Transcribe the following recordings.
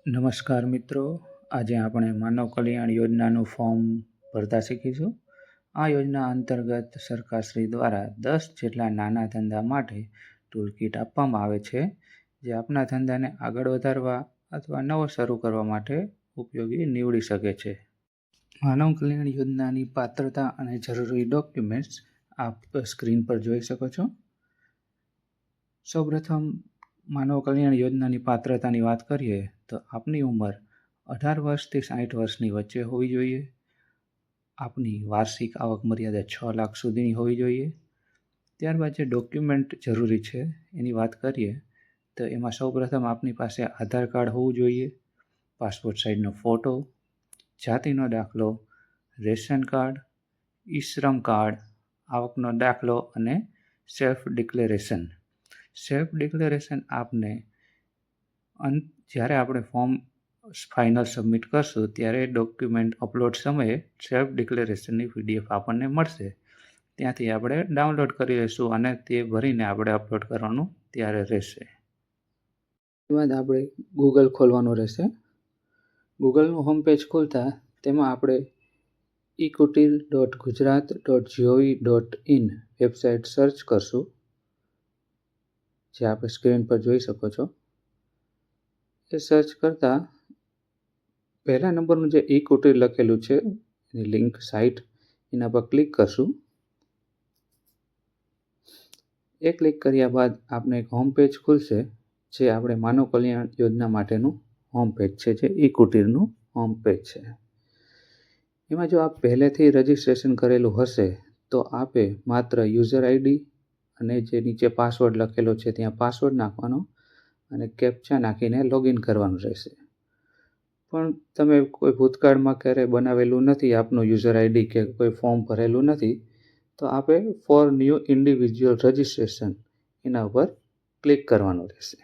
નમસ્કાર મિત્રો, આજે આપણે માનવ કલ્યાણ યોજનાનું ફોર્મ ભરતા શીખીશું. આ યોજના અંતર્ગત સરકારશ્રી દ્વારા 10 જેટલા નાના ધંધા માટે ટૂલકીટ આપવામાં આવે છે, જે આપના ધંધાને આગળ વધારવા અથવા નવો શરૂ કરવા માટે ઉપયોગી નીવડી શકે છે. માનવ કલ્યાણ યોજનાની પાત્રતા અને જરૂરી ડોક્યુમેન્ટ્સ આપ સ્ક્રીન પર જોઈ શકો છો. સૌપ્રથમ માનવ કલ્યાણ યોજનાની પાત્રતાની વાત કરીએ તો આપની ઉંમર 18 વર્ષથી 60 વર્ષની વચ્ચે હોવી જોઈએ. આપની વાર્ષિક આવક મર્યાદા 6 લાખ સુધીની હોવી જોઈએ. ત્યારબાદ જે ડોક્યુમેન્ટ જરૂરી છે એની વાત કરીએ તો એમાં સૌપ્રથમ આપની પાસે આધાર કાર્ડ હોવું જોઈએ, પાસપોર્ટ સાઇઝનો ફોટો, જાતિનો દાખલો, રેશન કાર્ડ, ઈ-શ્રમ કાર્ડ, આવકનો દાખલો અને સેલ્ફ ડિક્લેરેશન. સેલ્ફ ડિક્લેરેશન આપને જ્યારે આપણે ફોર્મ ફાઇનલ સબમિટ કરશું ત્યારે ડોક્યુમેન્ટ અપલોડ સમયે સેલ્ફ ડિક્લેરેશનની PDF આપણને મળશે. ત્યાંથી આપણે ડાઉનલોડ કરી લઈશું અને તે ભરીને આપણે અપલોડ કરવાનું ત્યારે રહેશે. ત્યારબાદ આપણે ગૂગલ ખોલવાનું રહેશે. ગૂગલનું હોમ પેજ ખોલતા તેમાં આપણે eKutir.gujarat.gov.in વેબસાઇટ સર્ચ કરશું, જે આપણે સ્ક્રીન પર જોઈ શકો છો. એ સર્ચ કરતાં પહેલા નંબરનું જે eKutir લખેલું છે એની લિંક સાઇટ, એના પર ક્લિક કરશું. એ ક્લિક કર્યા બાદ આપણે એક હોમ પેજ ખુલશે, જે આપણે માનવ કલ્યાણ યોજના માટેનું હોમ પેજ છે, જે eKutirનું હોમ પેજ છે. એમાં જો આપ પહેલેથી રજિસ્ટ્રેશન કરેલું હશે તો આપે માત્ર યુઝર આઈડી અને જે નીચે પાસવર્ડ લખેલો છે ત્યાં પાસવર્ડ નાખવાનો અને કેપ્ચા નાખીને લોગિન કરવાનું રહેશે. પણ તમે કોઈ ભૂતકાળમાં ક્યારેય બનાવેલું નથી આપનું યુઝર આઈડી કે કોઈ ફોર્મ ભરેલું નથી તો આપે ફોર ન્યૂ ઇન્ડિવિજ્યુઅલ રજિસ્ટ્રેશન એના ઉપર ક્લિક કરવાનું રહેશે.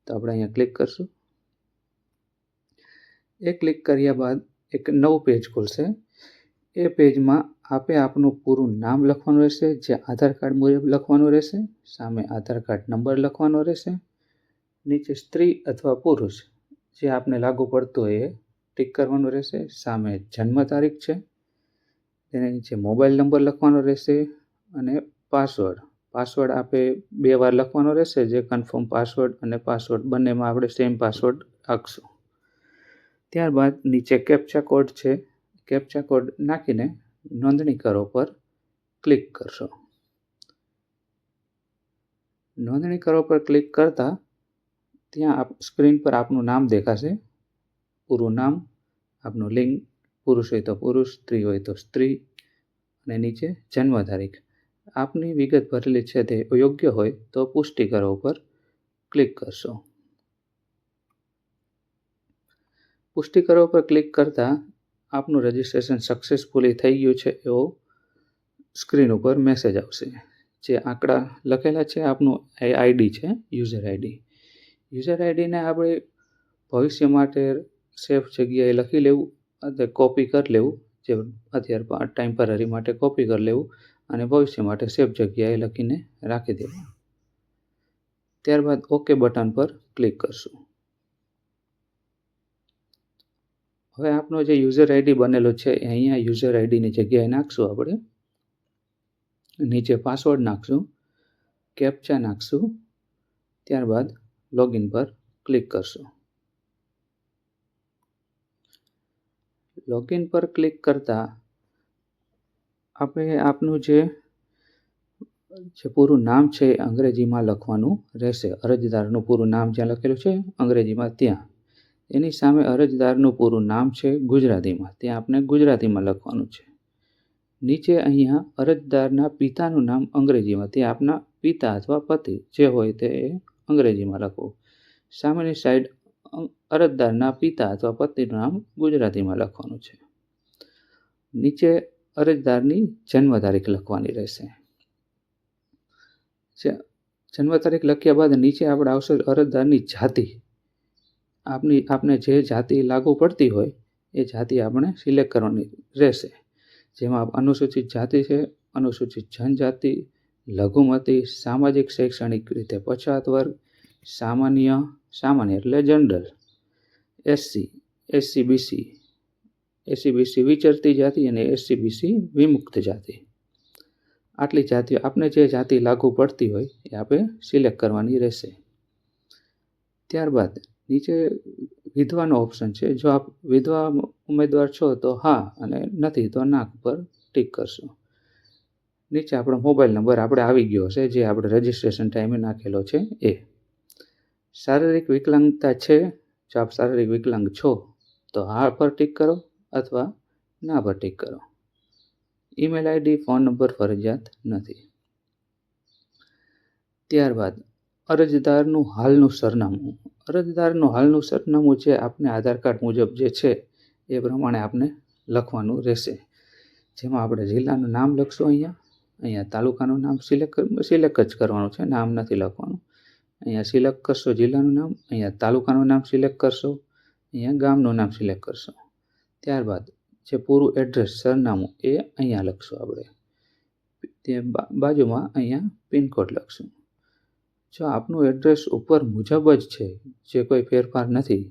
તો આપણે અહીંયા ક્લિક કરશું. એ ક્લિક કર્યા બાદ એક નવું પેજ ખુલશે. એ પેજમાં આપે આપનું પૂરું નામ લખવાનું રહેશે, જે આધાર કાર્ડ મુજબ લખવાનું રહેશે. સામે આધાર કાર્ડ નંબર લખવાનો રહેશે. નીચે સ્ત્રી અથવા પુરુષ જે આપને લાગુ પડતું હોય એ ટિક કરવાનું રહેશે. સામે જન્મ તારીખ છે, તેના નીચે મોબાઈલ નંબર લખવાનો રહેશે અને પાસવર્ડ આપે 2 વાર લખવાનો રહેશે, જે કન્ફર્મ પાસવર્ડ અને પાસવર્ડ બંનેમાં આપણે સેમ પાસવર્ડ રાખશું. ત્યારબાદ નીચે કેપ્ચા કોડ છે, કેપ્ચા કોડ નાખીને નોંધણી કરો પર ક્લિક કરશો. નોંધણી કરો પર ક્લિક કરતા ત્યાં સ્ક્રીન પર આપનું નામ દેખાશે, પૂરું નામ, આપનું લિંગ, પુરુષ હોય તો પુરુષ, સ્ત્રી હોય તો સ્ત્રી અને નીચે જન્મ તારીખ. આપની વિગત ભરેલી છે તે યોગ્ય હોય તો પુષ્ટિ કરો ઉપર ક્લિક કરશો. પુષ્ટિ કરો પર ક્લિક કરતા આપનું રજિસ્ટ્રેશન સક્સેસફુલી થઈ ગયું છે એવો સ્ક્રીન ઉપર મેસેજ આવશે. જે આંકડા લખેલા છે આપનું આઈડી છે, યુઝર આઈડી. યુઝર આઈડીને આપણે ભવિષ્ય માટે સેફ જગ્યાએ લખી લેવું અથવા કોપી કરી લેવું, જે અત્યારે ટેમ્પરરી માટે કોપી કરી લેવું અને ભવિષ્ય માટે સેફ જગ્યાએ લખીને રાખી દેવું. ત્યારબાદ ઓકે બટન પર ક્લિક કરશું. હવે આપનો જે યુઝર આઈડી બનેલો છે એ અહીંયા યુઝર આઈડીની જગ્યાએ નાખશું. આપણે નીચે પાસવર્ડ નાખશું, કેપ્ચા નાખશું, ત્યારબાદ લોગિન પર ક્લિક કરશું. લોગિન પર ક્લિક કરતા આપણે આપનું જે પૂરું નામ છે એ અંગ્રેજીમાં લખવાનું રહેશે. અરજદારનું પૂરું નામ જ્યાં લખેલું છે અંગ્રેજીમાં ત્યાં, એની સામે અરજદારનું પૂરું નામ છે ગુજરાતીમાં, ત્યાં આપણે ગુજરાતીમાં લખવાનું છે. નીચે અહીંયા અરજદારના પિતાનું નામ અંગ્રેજીમાં, ત્યાં આપના પિતા અથવા પતિ જે હોય તે અંગ્રેજીમાં લખવું. સામેની સાઈડ અરજદારના પિતા અથવા પતિનું નામ ગુજરાતીમાં લખવાનું છે. નીચે અરજદારની જન્મ તારીખ લખવાની રહેશે. જન્મ તારીખ લખ્યા બાદ નીચે આપણે આવશે અરજદારની જાતિ. આપને જે જાતિ લાગુ પડતી હોય એ જાતિ આપણે સિલેક્ટ કરવાની રહેશે. જેમાં અનુસૂચિત જાતિ છે, અનુસૂચિત જનજાતિ, લઘુમતી, સામાજિક શૈક્ષણિક રીતે પછાત વર્ગ, સામાન્ય એટલે જનરલ, એસસી, એસસીબીસી, એસસીબીસી વિચરતી જાતિ અને એસસીબીસી વિમુક્ત જાતિ. આટલી જાતિઓ આપણે જે જાતિ લાગુ પડતી હોય એ આપણે સિલેક્ટ કરવાની રહેશે. ત્યારબાદ નીચે વિધવાનો ઓપ્શન છે. જો આપ વિધવા ઉમેદવાર છો તો હા અને નથી તો ના પર ટિક કરશો. નીચે આપણો મોબાઈલ નંબર આપણે આવી ગયો છે જે આપણે રજિસ્ટ્રેશન ટાઈમે નાખેલો છે એ. શારીરિક વિકલાંગતા છે. જો આપ શારીરિક વિકલાંગ છો તો હા પર ટિક કરો અથવા ના પર ટિક કરો. ઈમેલ આઈડી, ફોન નંબર ફરજિયાત નથી. ત્યારબાદ અરજદારનું હાલનું સરનામું. અરજદારનું હાલનું સરનામું જે આપણે આધાર કાર્ડ મુજબ જે છે એ પ્રમાણે આપણે લખવાનું રહેશે. જેમાં આપણે જિલ્લાનું નામ લખશું. અહીંયા તાલુકાનું નામ સિલેક્ટ જ કરવાનું છે, નામ નથી લખવાનું. અહીંયા સિલેક્ટ કરશો જિલ્લાનું નામ, અહીંયા તાલુકાનું નામ સિલેક્ટ કરશો, અહીંયા ગામનું નામ સિલેક્ટ કરશો. ત્યારબાદ જે પૂરું એડ્રેસ સરનામું એ અહીંયા લખશું આપણે. તે બાજુમાં અહીંયા પિનકોડ લખશું. જો આપનું એડ્રેસ ઉપર મુજબ જ છે, જે કોઈ ફેરફાર નથી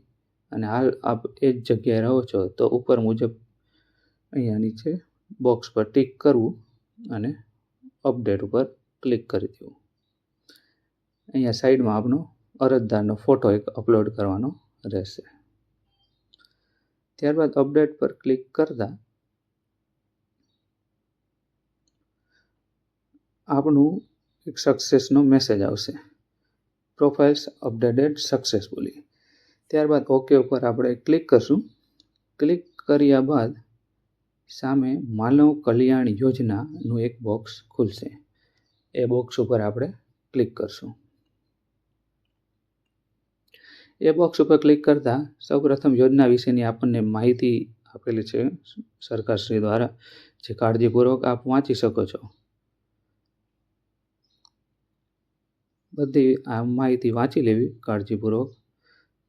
અને હાલ આપ એ જ જગ્યાએ રહો છો તો ઉપર મુજબ અહીંયા નીચે બોક્સ પર ટિક કરવું અને અપડેટ ઉપર ક્લિક કરી દેવું. અહીંયા સાઈડમાં આપનો અરજદારનો ફોટો એક અપલોડ કરવાનો રહેશે. ત્યારબાદ અપડેટ પર ક્લિક કરતાં આપનું એક સક્સેસનો મેસેજ આવશે. Profiles updated successfully. ત્યારબાદ ઓકે ઉપર આપણે ક્લિક કરશું. ક્લિક કર્યા બાદ સામે માનવ કલ્યાણ યોજનાનું એક બોક્સ ખુલશે. એ બોક્સ ઉપર આપણે ક્લિક કરશું. એ બોક્સ ઉપર ક્લિક કરતાં સૌપ્રથમ યોજના વિશેની આપણને માહિતી આપેલી છે સરકારશ્રી દ્વારા, જે કાળજીપૂર્વક આપ વાંચી શકો છો. બધી આ માહિતી વાંચી લેવી કાળજીપૂર્વક.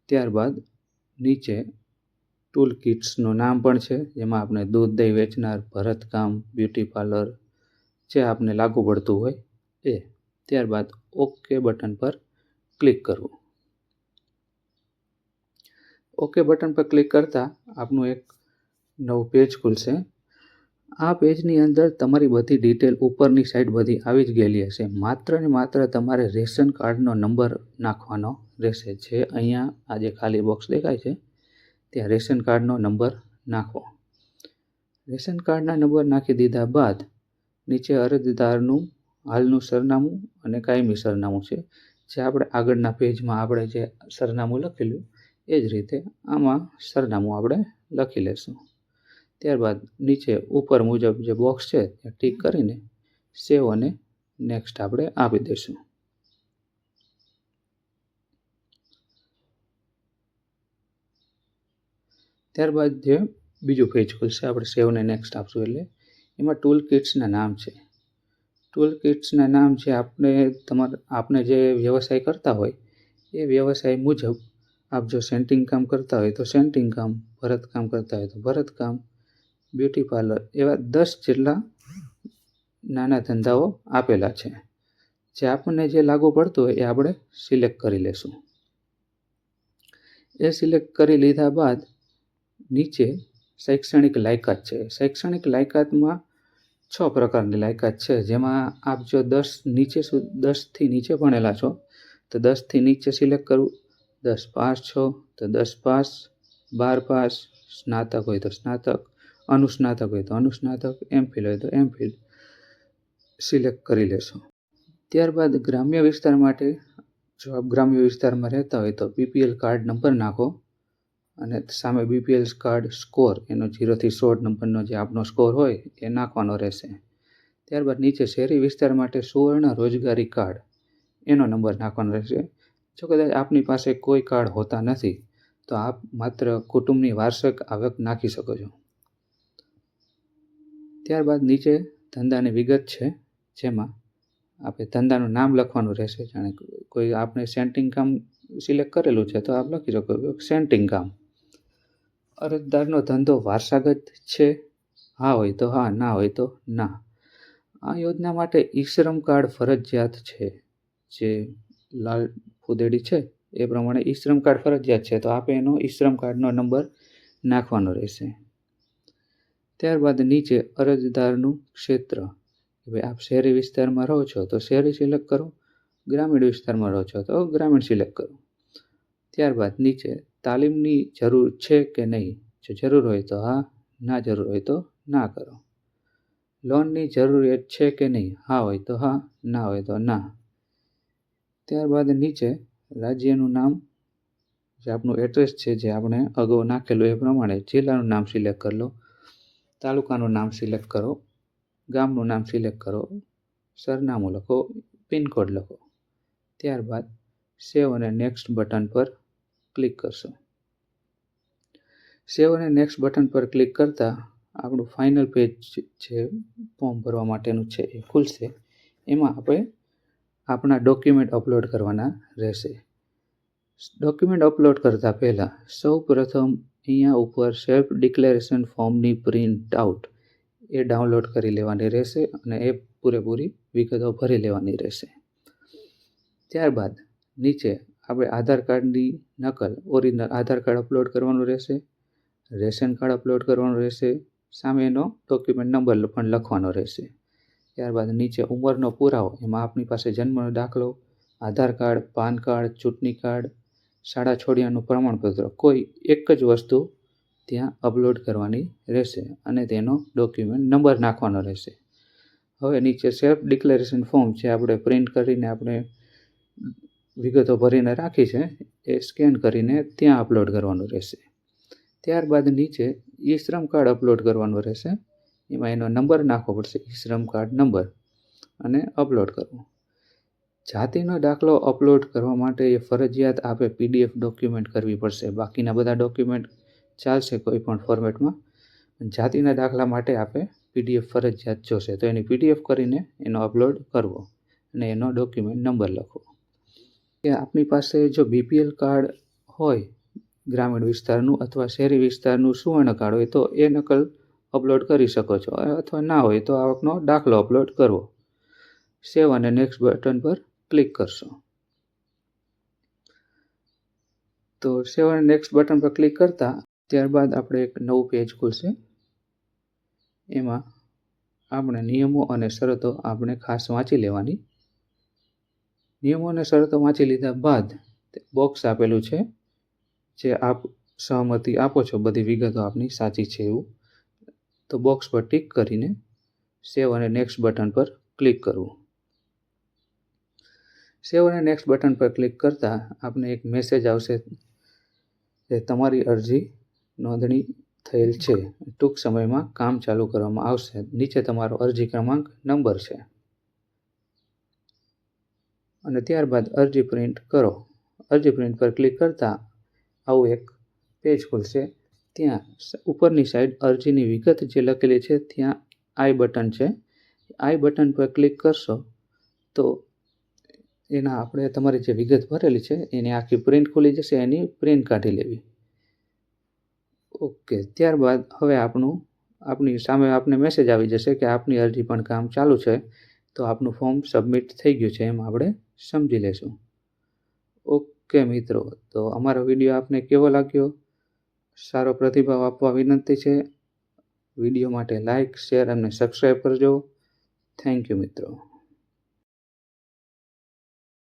ત્યારબાદ નીચે ટૂલ કિટ્સનું નામ પણ છે, જેમાં આપણે દૂધ દહીં વેચનાર, ભરતકામ, બ્યુટી પાર્લર જે આપને લાગુ પડતું હોય એ. ત્યારબાદ ઓકે બટન પર ક્લિક કરવું. ઓકે બટન પર ક્લિક કરતાં આપનું એક નવું પેજ ખુલશે. આ પેજની અંદર તમારી બધી ડિટેલ ઉપરની સાઈડ બધી આવી જ ગયેલી હશે. માત્ર ને માત્ર તમારે રેશન કાર્ડનો નંબર નાખવાનો રહેશે. જે અહીંયા આ જે ખાલી બોક્સ દેખાય છે ત્યાં રેશન કાર્ડનો નંબર નાખો. રેશન કાર્ડના નંબર નાખી દીધા બાદ નીચે અરજદારનું હાલનું સરનામું અને કાયમી સરનામું છે, જે આપણે આગળના પેજમાં આપણે જે સરનામું લખેલું એ જ રીતે આમાં સરનામું આપણે લખી લેશું. ત્યારબાદ નીચે ઉપર મુજબ જે બોક્સ છે ત્યાં ટિક કરીને સેવ અને નેક્સ્ટ આપણે આપી દઈશું. ત્યારબાદ જે બીજું પેજ ખુલશે, આપણે સેવ ને નેક્સ્ટ આપશું એટલે એમાં ટૂલ કિટ્સના નામ છે. ટૂલ કિટ્સના નામ છે આપણે જે વ્યવસાય કરતા હોય એ વ્યવસાય મુજબ આપ જો સેન્ટિંગ કામ કરતા હોય તો સેન્ટિંગ કામ, ભરતકામ કરતા હોય તો ભરતકામ, બ્યુટી પાર્લર, એવા 10 જેટલા નાના ધંધાઓ આપેલા છે. જે આપણને જે લાગુ પડતું હોય એ આપણે સિલેક્ટ કરી લેશું. એ સિલેક્ટ કરી લીધા બાદ નીચે શૈક્ષણિક લાયકાત છે. શૈક્ષણિક લાયકાતમાં 6 પ્રકારની લાયકાત છે, જેમાં આપ જો 10થી નીચે ભણેલા છો તો 10થી નીચે સિલેક્ટ કરવું. 10 પાસ છો તો 10 પાસ, 12 પાસ, સ્નાતક હોય તો સ્નાતક, અનુસ્નાતક હોય તો અનુસ્નાતક, એમફિલ હોય તો એમફિલ સિલેક્ટ કરી લેશો. ત્યારબાદ ગ્રામ્ય વિસ્તાર માટે જો આપ ગ્રામ્ય વિસ્તારમાં રહેતા હોય તો બીપીએલ કાર્ડ નંબર નાખો અને સામે બીપીએલ કાર્ડ સ્કોર એનો 0 થી 16 નંબરનો જે આપનો સ્કોર હોય એ નાખવાનો રહેશે. ત્યારબાદ નીચે શહેરી વિસ્તાર માટે સુવર્ણ રોજગારી કાર્ડ એનો નંબર નાખવાનો રહેશે. જો કદાચ આપની પાસે કોઈ કાર્ડ હોતા નથી તો આપ માત્ર કુટુંબની વાર્ષિક આવક નાખી શકો છો. ત્યારબાદ નીચે ધંધાની વિગત છે, જેમાં આપણે ધંધાનું નામ લખવાનું રહેશે. જાણે કોઈ આપણે સેન્ટિંગ કામ સિલેક્ટ કરેલું છે તો આપ લખી શકો સેન્ટિંગ કામ. અરજદારનો ધંધો વારસાગત છે, હા હોય તો હા, ના હોય તો ના. આ યોજના માટે ઈ શ્રમ કાર્ડ ફરજિયાત છે. જે લાલ ફુદેડી છે એ પ્રમાણે ઈ શ્રમ કાર્ડ ફરજિયાત છે, તો આપે એનો ઈ શ્રમ કાર્ડનો નંબર નાખવાનો રહેશે. ત્યારબાદ નીચે અરજદારનું ક્ષેત્ર, હવે આપ શહેરી વિસ્તારમાં રહો છો તો શહેરી સિલેક્ટ કરો, ગ્રામીણ વિસ્તારમાં રહો છો તો ગ્રામીણ સિલેક્ટ કરો. ત્યારબાદ નીચે તાલીમની જરૂર છે કે નહીં, જો જરૂર હોય તો હા, ના જરૂર હોય તો ના કરો. લોનની જરૂરિયાત છે કે નહીં, હા હોય તો હા, ના હોય તો ના. ત્યારબાદ નીચે રાજ્યનું નામ, જે આપનું એડ્રેસ છે જે આપણે અગાઉ નાખેલું એ પ્રમાણે જિલ્લાનું નામ સિલેક્ટ કરી લો, તાલુકાનું નામ સિલેક્ટ કરો, ગામનું નામ સિલેક્ટ કરો, સરનામું લખો, પિનકોડ લખો. ત્યારબાદ સેવ અને નેક્સ્ટ બટન પર ક્લિક કરશો. સેવ અને નેક્સ્ટ બટન પર ક્લિક કરતાં આપણું ફાઇનલ પેજ છે ફોર્મ ભરવા માટેનું છે એ ખુલશે. એમાં આપણે આપણા ડોક્યુમેન્ટ અપલોડ કરવાના રહેશે. ડોક્યુમેન્ટ અપલોડ કરતાં પહેલાં સૌ પ્રથમ અહીંયા ઉપર સેલ્ફ ડિક્લેરેશન ફોર્મની પ્રિન્ટ આઉટ એ ડાઉનલોડ કરી લેવાની રહેશે અને એ પૂરેપૂરી વિગતો ભરી લેવાની રહેશે. ત્યારબાદ નીચે આપણે આધાર કાર્ડની નકલ, ઓરિજિનલ આધાર કાર્ડ અપલોડ કરવાનું રહેશે, રેશન કાર્ડ અપલોડ કરવાનું રહેશે, સામે એનો ડોક્યુમેન્ટ નંબર પણ લખવાનો રહેશે. ત્યારબાદ નીચે ઉંમરનો પુરાવો, એમાં આપની પાસે જન્મનો દાખલો, આધાર કાર્ડ, પાન કાર્ડ, ચૂંટણી કાર્ડ, શાળા છોડ્યાનું પ્રમાણપત્ર, કોઈ એક જ વસ્તુ ત્યાં અપલોડ કરવાની રહેશે અને તેનો ડોક્યુમેન્ટ નંબર નાખવાનો રહેશે. હવે નીચે સેલ્ફ ડિક્લેરેશન ફોર્મ છે, આપણે પ્રિન્ટ કરીને આપણે વિગતો ભરીને રાખી છે એ સ્કેન કરીને ત્યાં અપલોડ કરવાનું રહેશે. ત્યારબાદ નીચે ઈ શ્રમ કાર્ડ અપલોડ કરવાનું રહેશે, એમાં એનો નંબર નાખવો પડશે, ઈ શ્રમ કાર્ડ નંબર, અને અપલોડ કરવો. જાતિનો દાખલો અપલોડ કરવા માટે એ ફરજિયાત આપે PDF ડોક્યુમેન્ટ કરવી પડશે, બાકીના બધા ડોક્યુમેન્ટ ચાલશે કોઈ પણ ફોર્મેટમાં. જાતિના દાખલા માટે આપે PDF ફરજિયાત જોશે, તો એની PDF કરીને એનો અપલોડ કરવો અને એનો ડોક્યુમેન્ટ નંબર લખવો. કે આપની પાસે જો BPL કાર્ડ હોય ગ્રામીણ વિસ્તારનું અથવા શહેરી વિસ્તારનું સુવર્ણ કાર્ડ હોય તો એ નકલ અપલોડ કરી શકો છો, અથવા ના હોય તો આવકનો દાખલો અપલોડ કરવો. સેવ અને નેક્સ્ટ બટન પર ક્લિક કરશો. તો સેવ અને નેક્સ્ટ બટન પર ક્લિક કરતાં ત્યારબાદ આપણે એક નવું પેજ ખુલશે. એમાં આપણે નિયમો અને શરતો આપણે ખાસ વાંચી લેવાની. નિયમો અને શરતો વાંચી લીધા બાદ બોક્સ આપેલું છે જે આપ સહમતિ આપો છો, બધી વિગતો આપની સાચી છે એવું, તો બોક્સ પર ટિક કરીને સેવ અને નેક્સ્ટ બટન પર ક્લિક કરવું. સેવ અને નેક્સ્ટ બટન પર ક્લિક કરતાં આપને એક મેસેજ આવશે કે તમારી અરજી નોંધણી થયેલ છે, ટૂંક સમયમાં કામ ચાલુ કરવામાં આવશે. નીચે તમારો અરજી ક્રમાંક, નંબર છે અને ત્યારબાદ અરજી પ્રિન્ટ કરો. અરજી પ્રિન્ટ પર ક્લિક કરતાં આવું એક પેજ ખુલશે. ત્યાં ઉપરની સાઈડ અરજીની વિગત જે લખેલી છે ત્યાં આઈ બટન છે, આઈ બટન પર ક્લિક કરશો તો એના આપણે તમારી જે વિગત ભરેલી છે એની આખી પ્રિન્ટ ખુલી જશે, એની પ્રિન્ટ કાઢી લેવી. ઓકે, ત્યારબાદ હવે આપની સામે આપને મેસેજ આવી જશે કે આપની અરજી પણ કામ ચાલુ છે, તો આપનું ફોર્મ સબમિટ થઈ ગયું છે એમ આપણે સમજી લેશું. ઓકે મિત્રો, તો અમારો વિડીયો આપને કેવો લાગ્યો? સારો પ્રતિભાવ આપવા વિનંતી છે. વિડીયો માટે લાઇક, શેર અને સબસ્ક્રાઈબ કરજો. થેન્ક યુ મિત્રો.